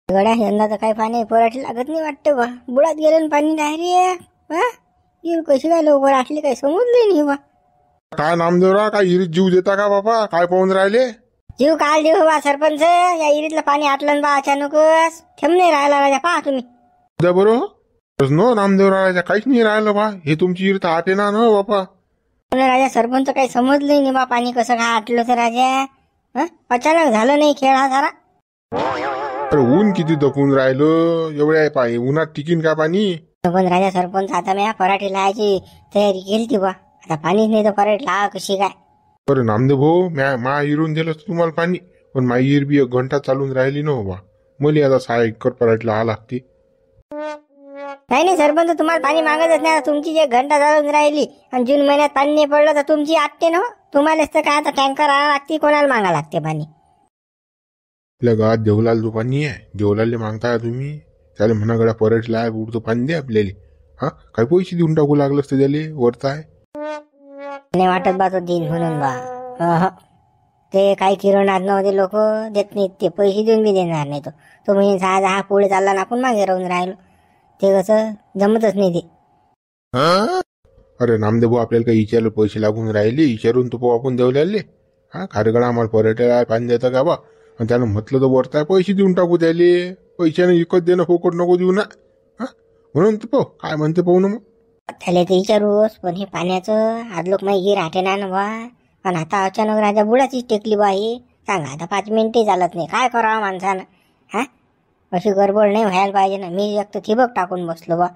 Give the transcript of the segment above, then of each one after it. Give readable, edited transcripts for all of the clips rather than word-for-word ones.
गड्या यंदा तर काही पाणी पराठी लागत नाही वाटतं बा. बुडात गेलं ना पाणी डायरेक्ट. येईल कशी काय लवकर आटली काही समजलं नाही बा. काय नामदेवराव, काय इरीत जीव देता का बाबा? काय पाहून राहिले? जीव काल देऊ बा सरपंच. या इरीतलं पाणी आटलं बा अचानकच. थेंब नाही राहिला राजा. पहा तुम्ही द्या बरोबर नो नामदेवराव, काहीच नाही राहिलं बा. हे तुमची इरीत आटे ना बापा. राजा सरपंच काही समजलं नाही बा. पाणी कसं काय आटलं तर राजा. अचानक झालं नाही खेळ हा सारा. अरे ऊन किती दपून राहिलं. एवढ्या पाणी उन्हात टिकीन का पाणी? पण राजा सरपंच आता मी पराठी लावायची तयारी केली ती बा. आता पाणीच नाही तर पराठी लावा कशी काय? बरं नामदेव भाऊ, मा इरून दिलं तुम्हाला पाणी, पण माझी इर बी 1 घंटा चालून राहिली न बा. मला आता 6 एकर पराठीला हा लागते. नाही सरपंच, तुम्हाला पाणी मागतच नाही. तुमची 1 घंटा चालून राहिली आणि जून महिन्यात पाणी नाही पडलं तर तुमची आटते ना. तुम्हालाच तर काय आता टँकर आणावं लागते. कोणाला मागा लागते पाणी? आपल्या गावात देवलाल जो पाणी आहे, देवलालले मागता तुम्ही. त्याला म्हणा गड्या पराठीला आहे उडतो पाणी दे आपल्याला. काही पैसे देऊन टाकू लागलं असतं त्याले. वरता आहे नाही वाटत बा तो दिन म्हणून बा. ते काही किरणात नव्हते लोक देत नाहीत. ते पैसे देऊन बी देणार नाही. तो म्हणजे 6 पुढे चालला ना, आपण मागे राहून राहिलो. ते कसं जमतच नाही ते. अरे नामदेव भाऊ, आपल्याला काही विचारलं पैसे लागून राहिले, विचारून तो आपण देवल्याले. खारगडा आम्हाला पर्यटकाला पाणी देतं का बा? आणि त्यानं म्हटलं तर वरताय पैसे देऊन टाकू त्याले. पैशाने विकत देणं फोकट नको देऊ ना. म्हणून तर पाहू काय म्हणते, पाहू ना मग. त्याला ते विचारूस, पण हे पाण्याचं आज लोक माहिती राहते ना बा. पण आता अचानक राजा बुडाचीच टेकली बा. ही सांगा आता 5 मिनिटही चालत नाही. काय करावं माणसानं? अशी गडबड नाही व्हायला पाहिजे ना. मी एक तर ठिबक टाकून बसलो बा.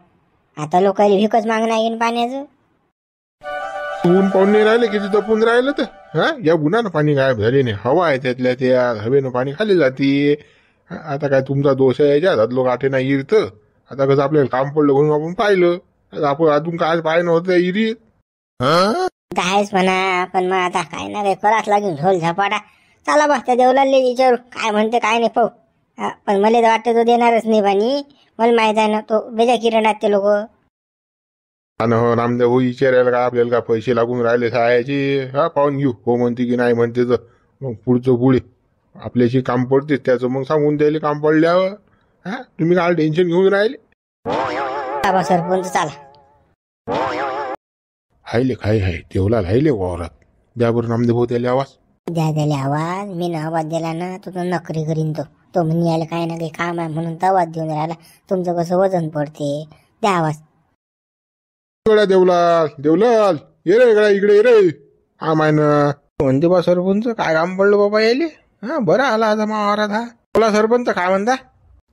आता लोकांना विकच मागणं येईन पाण्याचं. ऊन पाहून नाही राहिले, किती दपून राहिलं तर. या उन्हानं पाणी गायब झाले नाही. हवा आहे त्यातल्या त्या हवेनं पाणी खाली जाते. आता काय तुमचा दोष आहे याच्यात? लोक आठे नाही इरीत. आता कसं आपल्याला काम पडलं म्हणून आपण पाहिलं. आपण अजून काय पाहिलं नव्हतं इरीत. आहेच म्हणा, पण मग आता काय ना काय कराच लागेल. झोल झपाटा. चला बा त्या देवलाले विचारू काय म्हणते काय नाही पाहू. पण मला तर वाटतं तो देणारच नाही पाणी. मला माहित आहे ना, तो बेजा किरणात ते लोक. हो नामदेव हो, विचारायला का आपल्याला का पैसे लागून राहिले सहायचे. पाहून घेऊ हो म्हणते की नाही म्हणते. तर मग पुढचं पुढे आपल्याशी काम पडते त्याचं मग सांगून द्यायला काम पडल्यावर. तुम्ही काय टेन्शन घेऊन राहिले? सरपंच चला. हायले काय आहे देवलाल हायले वावरात. द्या बरं नामदेव भाऊ त्याला आवाज. द्या त्याला आवाज. मी ना आवाज दिला ना तो नकरी करीन. तो म्हणे यायला काही ना काही काम आहे म्हणून तर आवाज देऊन राहिला. तुमचं कसं वजन पडते. द्या आवाज. गड्या देवलाल, देवलाल ये रे गड्या, इकडे ये रे. माय ना म्हणते बा सरपंच, काय काम पडलं बाबा यायले. बरं आला आता मावारात. बोला सरपंच, काय म्हणता?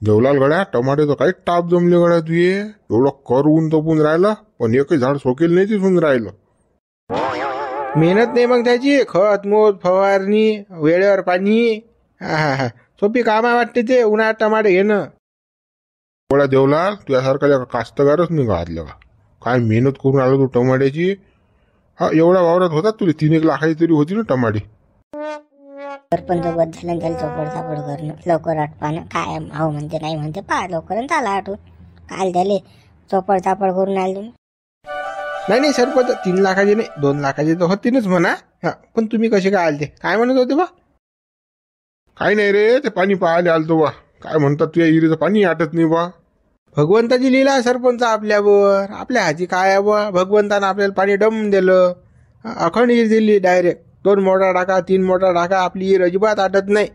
देवलाल गड्या, टमाटे तर काही टाप जमले गड्या. तू ये एवढं कर ऊन तपून राहिलं, पण एकही झाड सोकेल नाही दिसून राहिलं. मेहनत नाही मग त्याची. खत मोत फवारणी वेळेवर पाणी. सोपी काम आहे वाटते ते उन्हाळ्यात टमाटे घेणं. गड्या देवलाल, तुझ्यासारखा कास्तगारच नाही गावातल्या का? काय मेहनत करून आलो तू टमाट्याची. एवढ्या वावरात होतात तुला 3-1 लाखाची तरी होती ना टमाटे. सरपंच बद झालं त्याला चोपड चापड करणं. लवकर आटपानं काय भाऊ म्हणते नाही म्हणते. पहा लवकर त्याला आठवून. काल त्याले चोपड चापड करून आले तुम्ही. नाही सरपंच, 3 लाखाचे नाही 2 लाखाचे तर होतीनच म्हणा. पण तुम्ही कसे काय आलते? काय म्हणत होते बा? काही नाही रे, ते पाणी पाहायला आलतो बा. काय म्हणतात तुझ्या इरीचं पाणी आटत नाही बा. भगवंताची लीला आहे सरपंच आपल्यावर. आपल्या हाती काय आहे बा. भगवंतानं आपल्याला पाणी डम दिलं. अखंड इर दिली डायरेक्ट. 2 मोटर टाका 3 मोटर टाका, आपली इर अजिबात आटत नाही.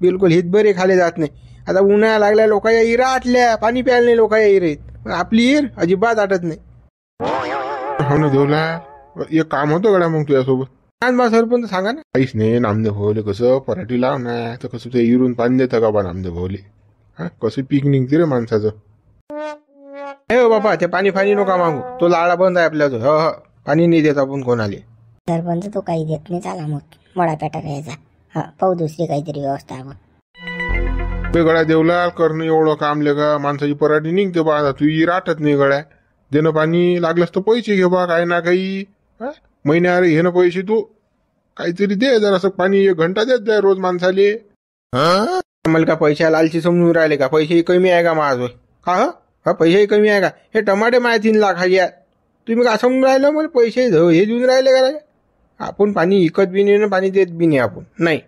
बिलकुल हितभरे खाली जात नाही. आता उन्हाळ्या लागल्या लोकांच्या इरा आटल्या, पाणी प्यायला नाही लोकांच्या इरेत. आपली इर अजिबात आटत नाही. हो ना देवला, एक काम होतं गड्या मग तुझ्यासोबत. बा सरपंच सांगा ना. काहीच नाही नामदेव भाऊले कसं पराठी लाव ना, तर कसं ते इरून पाणी देतं का बा नामदेव भाऊले. कसं पीक निघते रे माणसाचं. हे बाबा, ते पाणी नका मागू. तो लाडा बंद आहे आपल्याचं. पाणी नाही देत आपण कोणाले. सरपंच तो काही देत नाही. चला मग मोडा पेटा घ्यायचा. पाहू दुसरी काहीतरी व्यवस्था आपण. गड्या देवला करणं एवढं काम का? माणसाची पराठी निघते बा. तू इर आटत नाही गड्या. देणं पाणी लागलंच तर पैसे घे बा. काही ना काही महिन्यावर घेणं पैसे. तू काहीतरी दे जरासं पाणी. 1 घंटा देत जाय रोज माणसाले. मला का पैशा लालची समजून राहिले का? पैसे कमी आहे का माझं? का पैसेही कमी आहे का? हे टमाटे माय 3 लाखाचे आहेत. तुम्ही का समजून राहिलं मला पैसे हे देऊन राहिले का? आपण पाणी विकत बी नाही, पाणी देत बी नाही आपण. नाही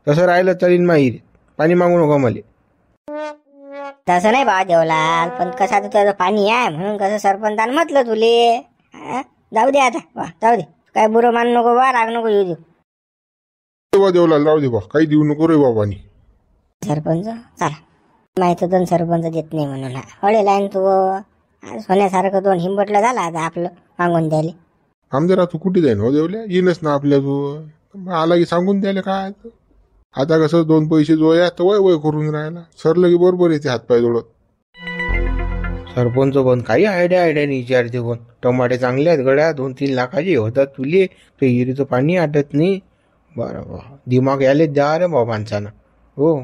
तसं राहिलं तरी माहिती पाणी मागू नका मला. तसं नाही बा देवलाल, पण कसं तुझं पाणी आहे म्हणून कसं सरपंचानं म्हटलं तुले. जाऊ दे आता बा, जाऊ दे. काय बुरं मान नको बा, राग नको येऊ देऊ. देवला राहू दे बा, काही देऊ नको रे बा पाणी. सरपंच चला, माहित होतं सरपंच देत नाही म्हणून. हळेल आहे तू आज सोन्यासारखं दोन हिंबटलं झाला आता आपलं मागून द्यायला. आमदार तू कुठे जाईन हो देवल्या, येईनच ना आपल्या तू आला की सांगून द्यायला काय. आता कसं दोन पैसे जोया तर वय वय करून राहिला, सरलं की बरोबर येते हातपाय जोडत. सरपंच पण काही आयडिया नाही विचारते कोण. टमाटे चांगले आहेत गड्या, 2-3 लाखाचे होतात तुले, ते हिरीचं पाणी आटत नाही. बरं बा, दिमाग यायलेच द्या रे बा माणसानं. हो,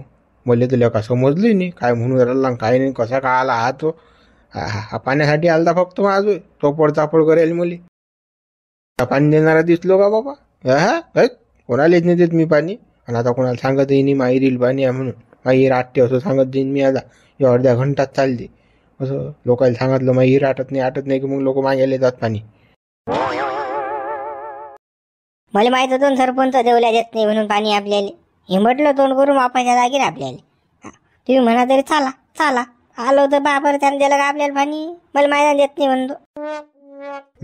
मला तुला का समजली नाही काय म्हणून राहिला काय नाही, कसा काय आला हा तो. हा पाण्यासाठी आलता फक्त माझं, चोपड चापड करेल मुली. पाणी देणारा दिसलो का बाबा. हा कोणालाच नाही देत मी पाणी. आणि आता कोणाला सांगत नाही माहीर येईल पाणी आहे म्हणून. माहीर आटते असं सांगत जाईन मी आता. या अर्ध्या घंटात चालते असं लोकांना सांगितलं माहीर आटत नाही की मग लोक मागायला जात पाणी. मला माहित होतं सरपंच देवल्या देत नाही म्हणून पाणी आपल्याला. हे म्हटलं तोंड करून वापायच्या जागी ना आपल्याला. तुम्ही म्हणा तरी चाला चाला, आलो तर बापर त्यानं दिलं का आपल्याला पाणी. मला माहिती देत नाही म्हणतो.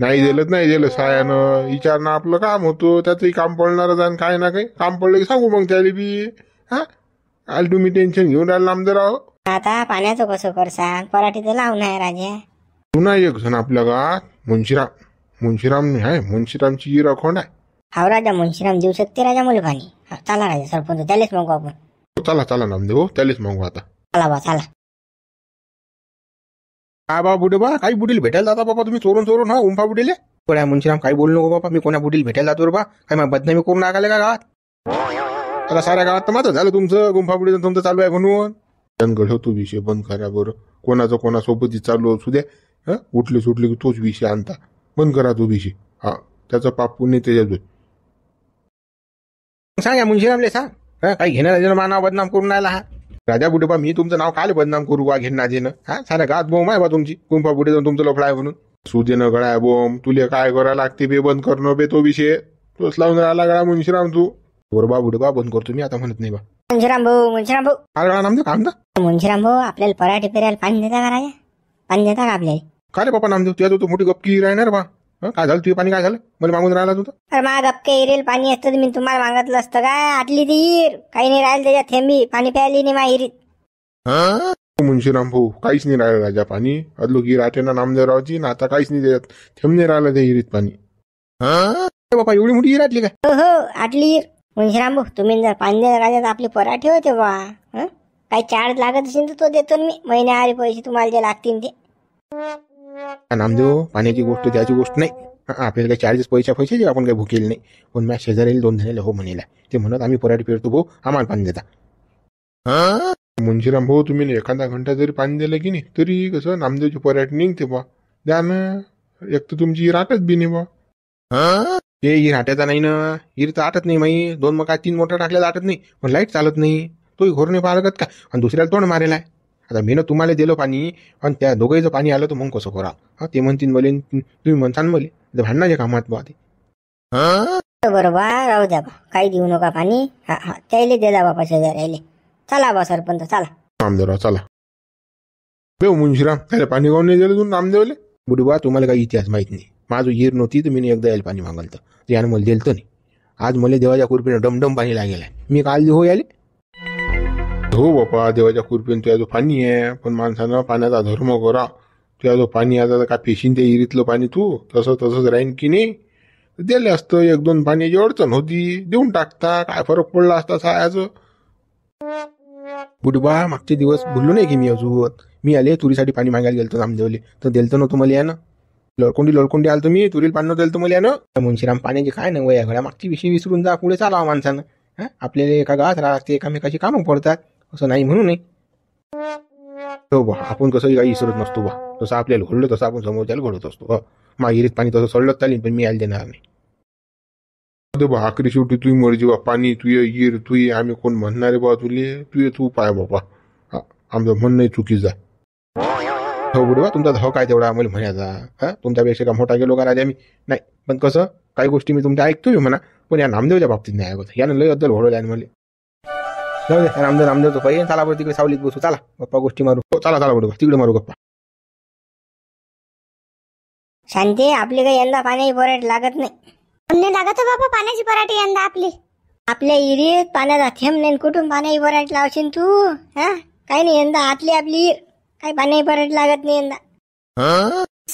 नाही दिलं सायानं विचारणं आपलं काम होतं. त्याचंही काम पडणारच आणि काय ना काही काम पडलं की सांगू मग त्याला बी. हा आल तुम्ही टेन्शन घेऊन राहिला आमदार. आता पाण्याचं कसं कर सांग, पराठी तर लावून आहे राजा. पुन्हा एक जण आपल्या गावात मुंशीराम आहे, मुंशीरामची जिरा खोंड आहे. हा राजा मुंशीराम देऊ शकते राजा मुलं पाणी. चला राजा सरपंच त्यालाच मागू आपण. चला नामदेव हो, त्यालाच मागू आता. चला बा चला. काय बा बुडे बा, काही बुडील भेटायला जाता बाबा तुम्ही चोरून हा उंफा बुडीले. कोण्या मुंशीराम काही बोलू नको बाबा, मी कोणा बुडील भेटायला जातो रे बा. काय मग बदनामी करून टाकाले का गावात. आता साऱ्या गावात तर माझं झालं तुमचं गुंफा बुडी तुमचं चालू आहे म्हणून. जनगड तो विषय बंद करा बरं. कोणासोबत चालू असू द्या, उठले सुटले की तोच विषय आणता. बंद करा तो विषय. हा त्याचा पाप पुण्य त्याच्यात. सांग या मुंशीरामले सांग, काही घेणार मानाव बदनाम करून राहिला हा राजा बुडेबा. मी तुमचं नाव काल बदनाम करू बा घेणार हा. साऱ्या गावात बोम आहे बा तुमची, गुंफा बुडे जाऊन तुमचं लफडा आहे म्हणून. सुदेनं गळाय बोम, तुले काय करायला लागते बे बंद करणं बे तो विषय. तोच लावून राहिला गळा मुंशीराम तू. बरोबा बुडेबा बंद करतो मी आता म्हणत नाही बा. मुंशीराम भाऊ काय गळा नामदेव काम मुंशीराम भाऊ आपल्याला पराठी पेरायला पाणी देता का राजा. पाणी देता का आपल्याला. काय रे बापा नामदेव, तुझ्या तो मोठी गपकी राहणार बा. काय झालं तुझे पाणी, काय झालं मला मागून राहिला तुझं. अरे मग गपके इरेल पाणी असतं मी तुम्हाला मागितलं असतं काय. आटली ती हिर काही नाही राहिलं त्याच्यात थेंबी पाणी प्यायली नाही माहिरीत. मुंशीराम भाऊ काहीच नाही राहिलं राजा पाणी. अदलो गिर आटे ना नामदेवरावची ना, आता काहीच नाही त्याच्यात थेंब नाही राहिलं त्या हिरीत पाणी. बापा एवढी मोठी हिर आटली काय. हो आटली हिर. मुंशीराम भाऊ तुम्ही जर पाणी द्या राजा आपली पराठी होते बा. काही चार्ज लागत असेल तर तो देतो मी, महिन्याआरी पैसे तुम्हाला जे लागतील ते. नामदेव पाण्याची गोष्ट त्याची गोष्ट नाही. आपल्याला काही चार्जेस पैशाचे आपण काही भुकेल नाही. पण मी शेजारी 2 जणांना हो म्हणेला, ते म्हणत आम्ही पराठी पेरतो भाऊ आम्हाला पाणी देता. मुंशीराम भाऊ तुम्ही एखादा घंटा जरी पाणी दिलं की नाही तरी कसं नामदेवची पराठी निघते बा. द्या ना, एक तर तुमची हिर आटत बी नाही बा. ते हिर आटायचा नाही ना, हिर तर आटत नाही माई. 2 मग 3 मोटर टाकल्याला आटत नाही, पण लाईट चालत नाही. तोही घोर नाही पाहत का. आणि दुसऱ्याला तोंड मारेल आहे. आता मी ना तुम्हाला दिलं पाणी आणि त्या दोघंही पाणी आलं तर मग कसं करा. ते म्हणतील मले, तुम्ही म्हणसान मले भांडणाच्या कामात बा ते. बरोबर राहू द्या बा, काही देऊ नका पाणी. त्याला दे जा बापा शेजाऱ्याले. चला बा सरपंच चला. नामदेवराव चला. बेव मुंशीराम त्याला पाणी गाऊन नाही दिलं तू नामदेवले. बुडबा तुम्हाला काही इतिहास माहित नाही. माझं हिर नव्हती तर मी एकदा यायला पाणी मागलं तर यानं मला दिलं तर नाही. आज मला देवाच्या कृपेनं डमडम पाणी लागेल आहे. मी काल हो याले. हो बापा देवाच्या कृपेनं तुझ्या जो पाणी आहे, पण माणसानं पाण्याचा धर्म करा. तुझ्या जो पाणी आता काय पेशीन त्या हिरीतलं पाणी तू तसंच राहीन की नाही. दिले असतं 1-2 पाण्याची अडचण होती, देऊन टाकता काय फरक पडला असता सायाचं. बुडबा मागचे दिवस बोललो नाही की मी अजून. मी आले तुरीसाठी पाणी मागायला गेलतो नामदेवले, तर दिलतं नव्हतं मला यानं. लडकोंडी आलतो मी, तुरीला पाणी दिलतं मला यानं. मुंशीराम पाण्याची काय ना वया घड्या मागची विषय विसरून जा, पुढे चालावं माणसानं. आपल्याला एका गावात राहते, एकामेकाची कामं पडतात, असं नाही म्हणून नाही. हो बा आपण कसंही काही विसरत नसतो बा. तसं आपल्याला घडलं तसं आपण समोरच्याला घडत असतो. मागिरीत पाणी तसं सोडलं चालेल, पण मी यायला देणार नाही. बा आखरी शेवटी तुझी मर्जी बा. पाणी तुय हिर तुय, आम्ही कोण म्हणणारे बा तुले. तू पाय बाबा. आमचं म्हणणं चुकीचं आहे. हो बुडे बा तुमचा धाव काय तेवढा आम्हाला म्हणायचा. तुमच्यापेक्षा का मोठा गेलो का राजा मी नाही. पण कसं काही गोष्टी मी तुमच्या ऐकतो म्हणा, पण या नामदेवच्या बाबतीत नाही ऐकत. यानं लय अद्दल घडवलं आहे मला. जाऊ दे नामदेव तो पाहिजे. चला बरं तिकडे सावलीत बसू. चला गप्पा गोष्टी मारू. हो, चला चला बरं तिकडे मारू गप्पा. शांती, आपली काही यंदा पाण्याची पराठी लागत नाही. नाही लागत हो बाबा पाण्याची पराठी यंदा आपली. आपल्या इरीत पाण्याचा थेंब नाही, कुठून पाण्याची पराठी लावशील तू? हा, काही नाही यंदा आतली आपली इर, काही पाण्याची पराठी लागत नाही यंदा.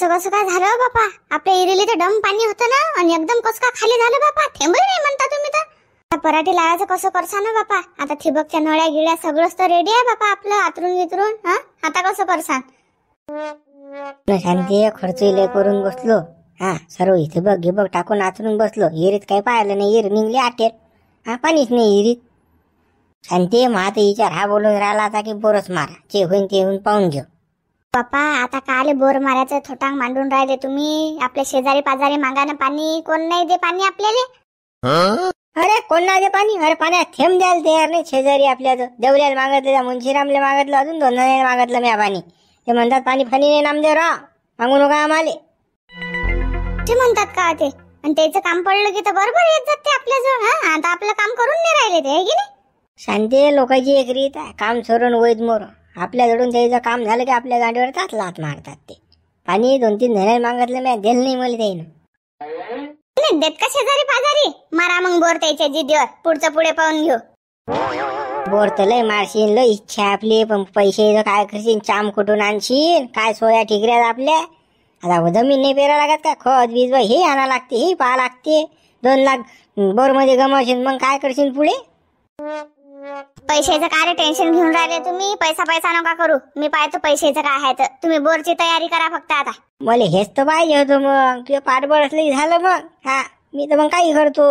कसं काय झालं बापा? आपल्या इरीले तर डम पाणी होतं ना, आणि एकदम कसं का खाली झालं बापा? थेंबही नाही म्हणता तुम्ही तर. पराठी लावायचं कसं करसा ना बापा? आता ठिबकच्या नळ्या गिळ्या सगळंच तर रेडी आहे बापा आपलं आतरून वितरून. हा, आता कसं करसान? शांती, खर्च लय करून बसलो. हा, सर्व इथे बघ गिबक टाकून आचरून बसलो. इरीत काही पाहिलं नाही, इर निघली आटेर. हा, पाणीच नाही इरीत. शांती, माझा विचार हा बोलून राहिला आता की बोरच मारा, जे होईन ते होईन पाहून घेऊ. बापा आता काले बोर मारायचं थोटांग मांडून राहिले तुम्ही. आपल्या शेजारी पाजारी मागानं पाणी, कोण नाही दे पाणी आपल्याला. अरे कोण ना दे पाणी? अरे पाण्यात थेंब द्यायला तयार नाही. शेजारी आपल्या देवल्याला मागितलं, त्या मुंशीरामला मागितलं, अजून 2 जणांना मागितलं मी पाणी. ते म्हणतात पाणी फानी नाही नामदेवराव, मागू नका आम्हाला. ते म्हणतात का ते? आणि त्याचं काम पडलं की तर बरोबर येत जाते आपल्याजवळ. हा, आता आपलं काम करून नाही राहिले ते, है की नाही? शांती, लोकांची एक रीत आहे, काम सोडून वैद मोर. आपल्याकडून त्याचं काम झालं की आपल्या गाडीवर लात मारतात ते. पाणी 2-3 जणांना मागितलं मी, दिलं नाही मला त्यानं. नाही देत का शेजारी पाजारी? मारा मग बोर त्याच्या जिद्दीवर, पुढचं पुढे पाहून घेऊ. बोर तर लय मारशील, लय इच्छा आपली, पण पैसे काय करशील? चाम कुठून आणशील? काय सोया ठिकऱ्यात आपल्या? आता जमीन नाही पेरा लागत का? खत बीज हे आणा लागते, हे पाहा लागते. 2 लाख बोर मध्ये गमावशील, मग काय करशील पुढे? पैशाचं काय टेन्शन घेऊन राहिले तुम्ही? पैसा नका करू, मी पाहतो पैशाचं काय आहे तर. तुम्ही बोरची तयारी करा फक्त आता. मला हेच तर पाहिजे होतं, मग तुझं पाठबळ असलं झालं मग. हा, मी तर मग काही करतो.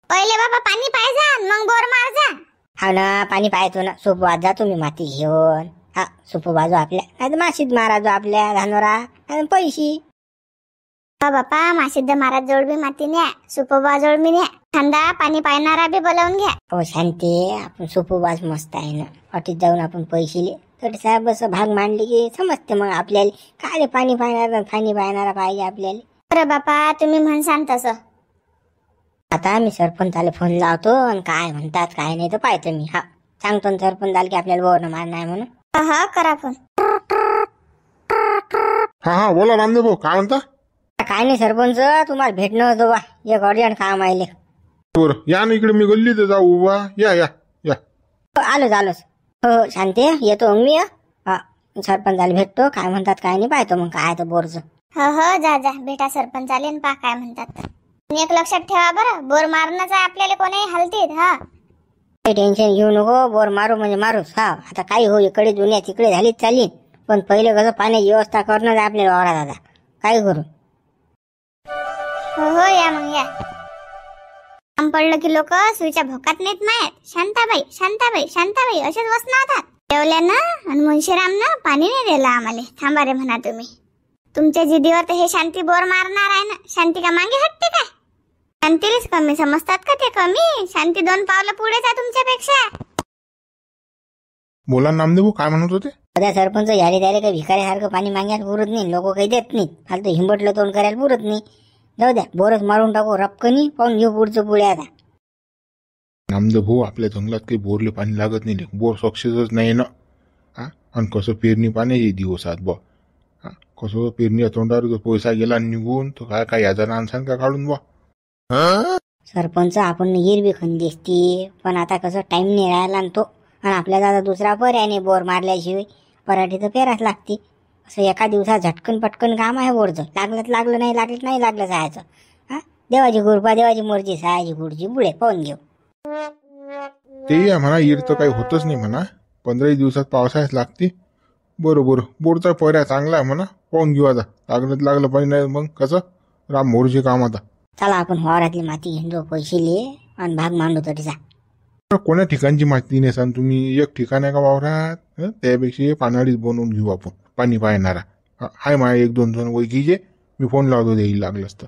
पहिले बाबा पाणी पाहिजे, मग बोर मार जा. हा ना, पाणी पाहतो ना. सोपवात जातो मी माती घेऊन. हा, सोपं बाजू आपल्या, नाही तर माशीत माराजो आपल्या धानोरा आणि पैशी. बापा मासिद्ध महाराज जोड बी माती न्या, सुपोबा जोड मी न्या. थंडा पाणी पाहणारा बी बोलावून घ्या. हो शांती, आपण सुपोबाज मस्त आहे ना. अटीत जाऊन आपण पैसे तर साहेब असं भाग मांडले की समजते मग आपल्याला काय पाणी पाहणारा पाहिजे आपल्याला. अरे बापा तुम्ही म्हणसान तसं. आता मी सरपंचाला फोन लावतो आणि काय म्हणतात काय नाही तर पाहतो मी. हा, सांगतो ना सरपंचाला की आपल्याला बोर मार नाही म्हणून. हा करा फोन. हा बोला नामदेव भाऊ, काय म्हणता? काय नाही सरपंच, तुम्हाला भेटणं होतं बा, एक अर्जंट काम आले. बरं या ना इकडे, मी गल्लीत जाऊ उभा. या या या. आलोच. हो शांती, येतो मग मी. हा, सरपंचाला भेटतो, काय म्हणतात काय नाही पाहतो मग काय तर बोरचं. हो जा बेटा सरपंच आले पा काय म्हणतात. एक लक्षात ठेवा बरं, बोर मारणंच आहे आपल्याला कोणाही हालतीत. हा, काही टेन्शन घेऊ नको, बोर मारू म्हणजे मारूच. हा, आता काही हो इकडे दुनिया तिकडे झालीच चालीन, पण पहिले कसं पाण्याची व्यवस्था करणं आपल्याला वावरात. आता काय करू? हो या मग या. काम पडलं की लोक सुईच्या भोकात नेत नाहीत. शांताबाई असेच वसनातात. जेवल्यानं आणि मुंशीरामनं पाणी नाही दिलं आम्हाला. थांबा रे म्हणा तुम्ही. तुमच्या जिदीवर तर हे शांती बोर मारणार आहे ना. शांती का मागे हटते काय? शांतीलाच कमी समजतात का ते? कमी शांती 2 पावलं पुढेच आहे तुमच्यापेक्षा. बोला नामदेव भाऊ, काय म्हणत होते? सध्या सरपंच याले त्याला काही भिकाऱ्यासारखं पाणी मागायला पुरत नाही. लोक काही देत नाहीत, फालतू हिंबटलं तोंड करायला पुरत नाही. जाऊ द्या, बोरच मारून टाकू रपकनी, पाहून घेऊ पुढचं पुढे. आता नामदेव भाऊ, आपल्या जंगलात काही बोरले पाणी लागत नाही. बोर सक्सेसच नाही ना. हा, आणि कसं पेरणी पाण्याचे दिवस आहेत बा. हा, कसं पेरणी तोंडावर जर पैसा गेला निघून तर काय याचा आणसान का काढून बा. सरपंच आपण हिरवी खंदी असती, पण आता कसं टाइम नाही राहिला ना तो. आणि आपल्याला आता दुसरा पर्याय नाही, बोर मारल्याशिवाय पराठी तर पेराच लागते. असं एका दिवसात झटकन पटकन काम आहे बोरचं. लागलं नाही लागलं जायचं. हा, देवाची कृपा, देवाची मर्जी, सायाची गुडची बुडे पाहून घेऊ. ते म्हणा इर तर काही होतच नाही म्हणा. 15 दिवसात पावसाळ्यात लागते. बरोबर, बोरचा पर्याय चांगला आहे म्हणा. पाहून घेऊ आता. लागलं पाहिजे नाही मग कसं राम मोरचे काम. आता चला आपण वावरातली माती घेऊन पैसे लिहे आणि भाग मांडू तरीचा. कोण्या ठिकाणची माती नेसान तुम्ही? एक ठिकाण आहे का वावरात? त्यापेक्षा पानाडीच बनवून घेऊ आपण, पाणी पाहणारा. हाय माझ्या 1-2 जण ओळखीचे, मी फोन लावतो देईल लागलं असतं.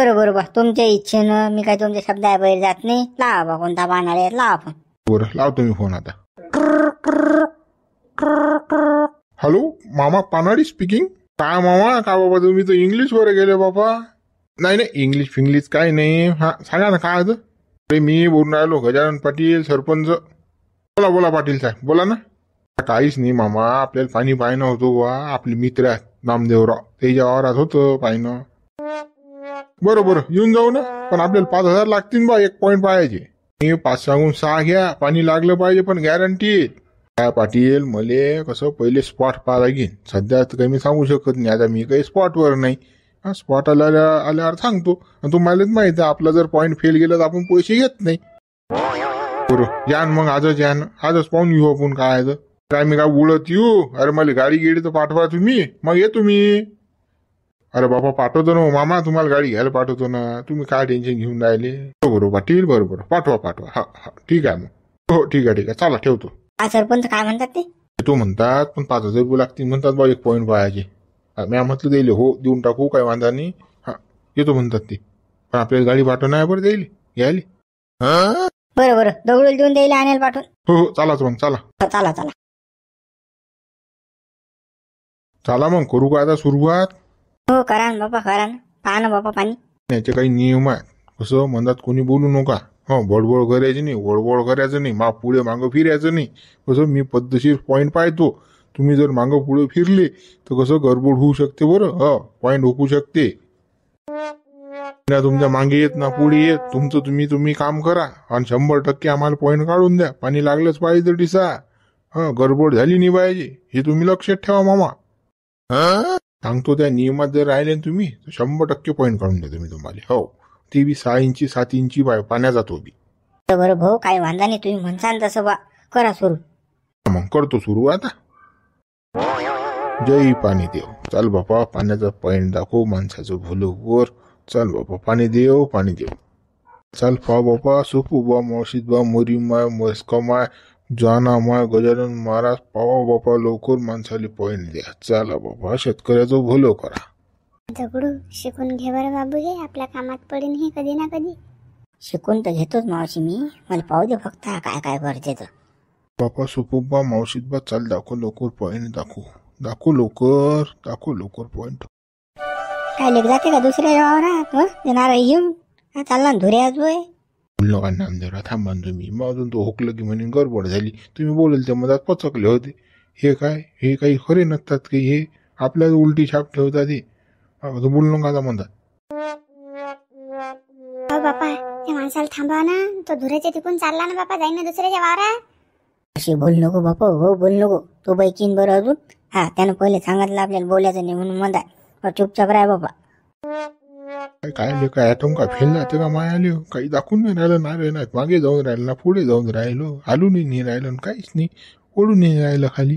बरोबर, तुमच्या इच्छेनं मी काय तुमच्या शब्दाबाहेर जात नाही. लावा बा कोणता पानाडे लावा फोन. बरं लावतो मी फोन आता. हॅलो मामा, पानाडी स्पीकिंग. काय मामा, का बाबा तुम्ही तर इंग्लिश वर गेले बाबा. नाही इंग्लिश फिंग्लिश काय नाही. हा सांगा ना काय होतं. मी बोलून राहिलो गजानन पाटील सरपंच. बोला बोला पाटील साहेब बोला ना. काहीच नाही मामा, आपल्याला पाणी पाहिणं होतो बा. आपले मित्र आहेत नामदेवराव, त्याच्या वावरात होतं पाहिणं. बरोबर येऊन जाऊ ना, पण आपल्याला 5,000 लागतील बा एक पॉईंट पाहायचे. 5 सांगून 6 घ्या, पाणी लागलं पाहिजे पण गॅरंटी. काय पाटील, मले कसं पहिले स्पॉट पाहा लागेल. सध्या तर काही मी सांगू शकत नाही, आता मी काही स्पॉटवर नाही. स्पॉट आल्यावर सांगतो. तुम्हालाच माहित आहे, आपला जर पॉईंट फेल गेला तर आपण पैसे घेत नाही. बरोबर या मग, आजच या ना, आजच पाहून येऊ आपण काय आहे. काय मी काय उडत येऊ? अरे मला गाडी गेली तर पाठवा तुम्ही, मग ये तुम्ही. अरे बाबा पाठवतो ना मामा, तुम्हाला गाडी घ्यायला पाठवतो ना, तुम्ही काय टेन्शन घेऊन राहिले. बरोबर पाटील, बरोबर पाठवा. हा हा ठीक आहे मग. हो ठीक आहे चला ठेवतो. सरपंच काय म्हणतात ते? तो म्हणतात पण 5,000 रुपये लागतील म्हणतात बा एक पॉईंट पाहायचे. मी म्हटलं देईल हो देऊन टाकू, काय वांधा नाही. हा येतो म्हणतात ते, पण आपल्याला गाडी पाठवणार आहे बरं देईल घ्यायला. बरं दगडूला देऊन द्यायला आणायला पाठवून. हो चालाच मग चला. चला चला मग करू का आता सुरुवात. हो करा ना बाबा, करा ना. पहा ना बाबा पाणी. याचे काही नियम आहेत. कसं म्हणतात कोणी बोलू नका. बडबड करायची नाही, वडबड करायचं नाही, पुढे मागं फिरायचं नाही. कसं मी पद्धतशीर पॉईंट पाहतो. तुम्ही जर मागं पुढे फिरले तर कसं गडबड होऊ शकते बरं. पॉईंट हुकू शकते ना. तुमच्या मागे येत ना पुढे येत. तुमचं तुम्ही काम करा आणि 100% आम्हाला पॉईंट काढून द्या. पाणी लागलंच पाहिजे तर दिसा. गडबड झाली नाही पाहिजे, हे तुम्ही लक्षात ठेवा मामा. सांगतो त्या नियमात जर राहिले तुम्ही तर 100% पॉईंट काढून द्या तुम्ही तुम्हाला. हो ते बी 6 इंची 7 इंची पाण्याचा तो बी. बरं भाऊ, काय वांधा नाही, तुम्ही म्हणसान तसं बा करा सुरू. मग करतो सुरू आता. जय पाणी देव. चल बापा पाण्याचा पॉईंट दाखव माणसाचं भलं वर. चल बापा पाणी देव पाणी देव. चल पा बापा सोपू बा मौशीद बा मोरी माय मस्का माय जाना माय गजानन महाराज. पावा बापा लवकर माणसाले पॉईंट द्या. चला बापा शेतकऱ्याचं भलं करा. दगडू शिकून घे बरं बाबू, हे आपल्या कामात पडेल हे कधी ना कधी. शिकून तर घेतोच मावशी मी, मला पाहू दे फक्त काय काय करते तर. बापा सोपू बा मौशीद बा चल दाखव लवकर पॉईंट दाखव लवकर पॉईंट. काय लेक जाते का दुसऱ्या वावरात देणार येऊन? चालला धुऱ्या जोय. बोललो का नामदेवरा थांबा तुम्ही. मग अजून तो हुकलं की म्हणे गडबड झाली. तुम्ही बोलेल त्या मधात पचकले होते. हे काही खरे नसतात की हे आपल्याला उलटी छाप ठेवतात. हे बोललो का म्हणतात. हो बापा त्या माणसाला थांबवा ना, तो धुऱ्याच्या तिकून चालला ना बापा, जाईन ना दुसऱ्याच्या वावरात. अशी बोल नको बापा, हो बोल नको. तो बैकीन बरं अजून. त्यानं पहिले सांगितलं आपल्याला बोलायचं नाही म्हणून म्हणताय. चुपचाप राह बाबा. काय ॲटम का फेल जाते का माय आले. काही दाखवून नाही राहिलं ना रे. नाही मागे जाऊन राहिलं ना पुढे जाऊन राहिलो. आलू नाही राहिलं काहीच नाही. ओढून नाही राहिलं खाली.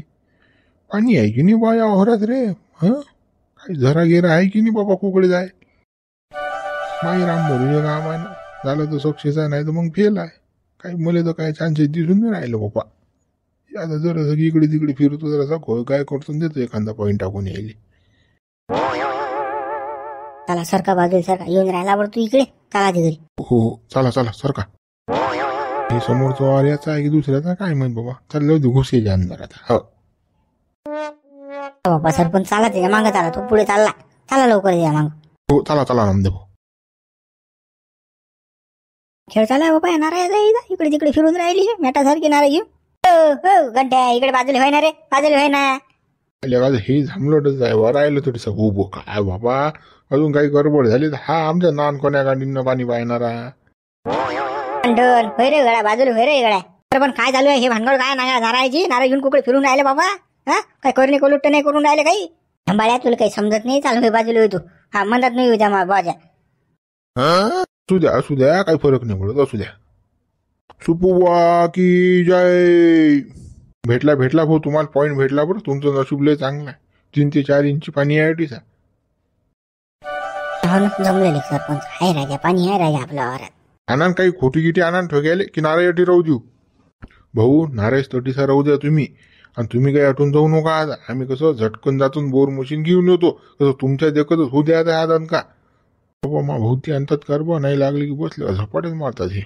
पाणी आहे की नाही बा या वावरात रे. काही झरा गेरा आहे की नाही बाबा कुकडे जाय. माई राम बोलू काम आहे ना. झालं तर सक्सेस आहे, नाही तर मग फेल आहे. काही मला तर काय चान्सेस दिसून नाही राहिलं बाबा. आता जरा इकडे तिकडे फिरतो जरा काय करतो देतो एखादा पॉईंट टाकून यायले. चला सरका बाजूला सरका. येऊन राहिला बरं तू इकडे. चला घरी. हो चला सरका. हे समोरचा वार याचा आहे की दुसऱ्याचा काय माहित बाबा. चाललं घुसे अंदर आता. हो बाबा सरपंच चाला त्याच्या मागं चाला. तो पुढे चालला. चला लवकर या मागं. हो चला नामदेव. खेळ चालाय बाबा. येणार आहे इकडे तिकडे फिरून राहिली मेटासारखी नाराय घेऊन. हो गड्ड्या इकडे बाजूला व्हाय ना रे, बाजूला व्हाय ना. हे झामलोटच आहे वर राहिलं थोडस उभो. काय बाबा अजून काही गडबड झाली तर हा आमच्या नान कोण्या गाडीनं पाणी पाहणारा. भांडण होय रे गड्या, बाजूला होय रे गड्या. पण काय चालू आहे हे भानगड? काय नारायची नारा घेऊन कुकडे फिरून राहिले बाबा. काय करणे कोलुट्ट नाही करून राहिले काही. बाळ्या तुला काही समजत नाही. चालू बाजूला होय तू. म्हणतात नाही उद्या मा बाजा. असू द्या काही फरक नाही पडत. असू द्या. सुपुवा की जय. भेटला भाऊ तुम्हाला पॉईंट भेटला बरं. तुमचं नशीब लय चांगलं आहे. 3 ते 4 इंची पाणी आहे टीचा. जमलेले सरपंच. आहे राजा पाणी आहे राजा आपल्या वावरात. आणान काही खोटी गिटी आणान ठोक्याले की नारायटी राहू देऊ. भाऊ नारायच तटीसा राहू द्या तुम्ही. आणि तुम्ही काही आठवून जाऊ नका. आज आम्ही कसं झटकन जातून बोर मशीन घेऊन येतो. कसं तुमच्या देखतच होऊ द्या आता हात का बाबा. मा भोवती आणतात कारबा. नाही लागले की बसले झपाटेच मारतात. हे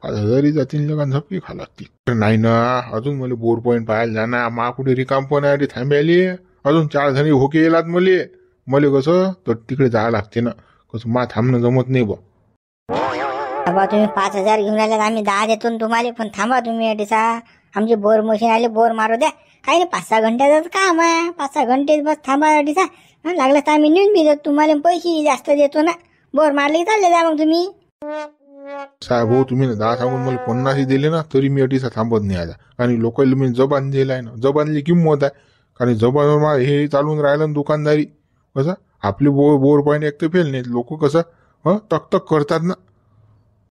5,000 जातील लगान झपकी खा लागतील. नाही ना अजून मला बोर पॉईंट पाहायला जाणार. मा कुठे रिकाम पण आहे थांब्याले. अजून 4 जणी होके येलात मले कसं तर तिकडे जावं लागते ना. कसं मा थांबणं जमत नाही बा. बाबा तुम्ही 5,000 घेऊन आल्यात, आम्ही 10 देतो तुम्हाला. पण थांबा तुम्ही अडीसा. आमचे बोर मशीन आले, बोर मारू द्या. काही नाही 5-6 घंट्याचं काम आहे. 5-6 घंटे बस थांबासाठीचा. लागलं तर आम्ही नेऊन बी देतो तुम्हाला, पैसे जास्त देतो ना. बोर मारले की चालले जा मग तुम्ही. साहेब हो, तुम्ही 10 सांगून मला 50 दिले ना तरी मी अटीसा थांबत नाही आता. कारण लोकांना मी जबान दिलाय ना, जबानची किंमत आहे. कारण जबान हे चालून राहिलं ना दुकानदारी. कसं आपले बोर पाणी एक तर फेल नाहीत लोक, कसं तक करतात ना.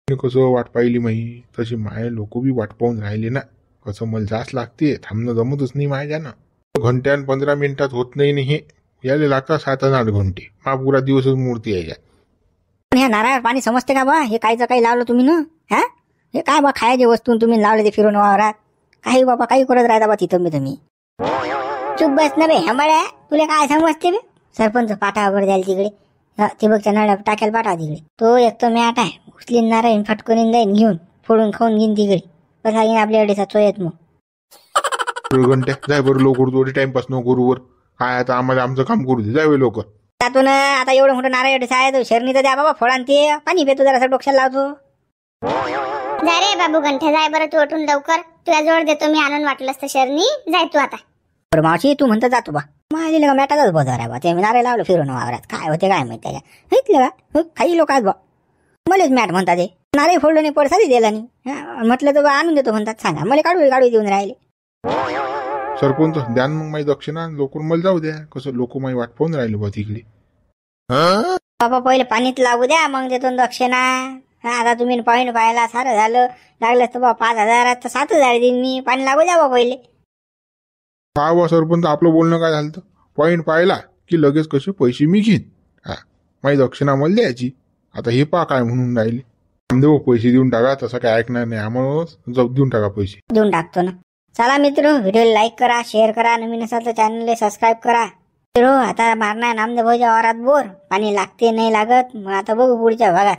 कसं वाट पाहिली माही तशी माय लोक बी वाट पाहून राहिले ना. कसं मला जास्त लागते, थांबणं जमतच नाही माझ्या ना. घंट्यान 15 मिनिटात होत नाही हे. याले लागतात 7-8 घंटे. हा पुरा दिवसच मूर्ती आहे. ह्या नारळ पाणी समजते का बा? हे काहीचं काही लावलं तुम्ही ना. हे काय बा खायचे वस्तू तुम्ही लावले ते फिरून वावरात. काही बाबा काही करत राहता बा तिथं तुम्ही. चुप बस ना बे हंबाळ्या, तुला काय समजते बे? सरपंच पाठावर द्याल तिकडे. ठिबकच्या नळ्या टाकायला पाठवा तिकडे. तो एक तो मॅट आहे, उचलीन नारायण फटकून जाईन घेऊन, फोडून खाऊन घेईन तिकडे. कसा घेईन आपल्याकडे चोयत मग. घंट्या जाय बरं लवकर, थोडी टाइमपास नको करू वर. काय आता आम्हाला आमचं काम करू दे, जावे लवकर. जातो ना आता. एवढं मोठं नारायण आहे, शरणी तर द्या बाबा फोडा ते पाणी पितो जरा डोक्याला लावतो. जा रे बाबू गंठ्या, जाय बरं तू उठून लवकर. तुला जोड देतो मी आणून, वाटलंस तर शरणी. जाय तू आता. बरं मावशी तू म्हणतो जातो बा. माझ्या का मॅटाचाच बजार आहे बा. ते नारळ लावलं फिरून वावरात, काय होते काय माहिती त्याच्या. ऐकलं का काही लोक आहेत बा, मलाच मॅट म्हणतात. ते नारळ फोडलं नाही, पडसादी दिला नाही. म्हटलं तर बा आणून देतो म्हणतात. सांगा मला काढू देऊन राहिले. सरपंच द्यान मग माझी दक्षिणा, लवकर मला जाऊ द्या. कसं लोक माझी वाट पाहून राहिले बा तिकडे. बाबा पहिले पाणीत लागू द्या मग देतो दक्षिणा. आता तुम्ही पॉईंट पाहायला सारं झालं. लागलं तर बा 5,000 तर 7,000 देईन मी. पाणी लागू द्या बा पहिले. का बा सरपंच, आपलं बोलणं काय झालं? पॉईंट पाहिला की लगेच कसे पैसे मी घेईन. माझी दक्षिणा मला द्यायची. आता हे पा काय म्हणून राहिले. देऊ पैसे देऊन टाका, तसं काय ऐकणार नाही आम्हाला. जाऊ देऊन टाका पैसे. देऊन टाकतो ना. चला मित्र, व्हिडिओ लाईक करा, शेअर करा, नवीन असाल तर चॅनलला सबस्क्राईब करा. मित्र आता मारणार नामदेव भाऊच्या वावरात बोर. पाणी लागते नाही लागत मग आता बघू पुढच्या भागात.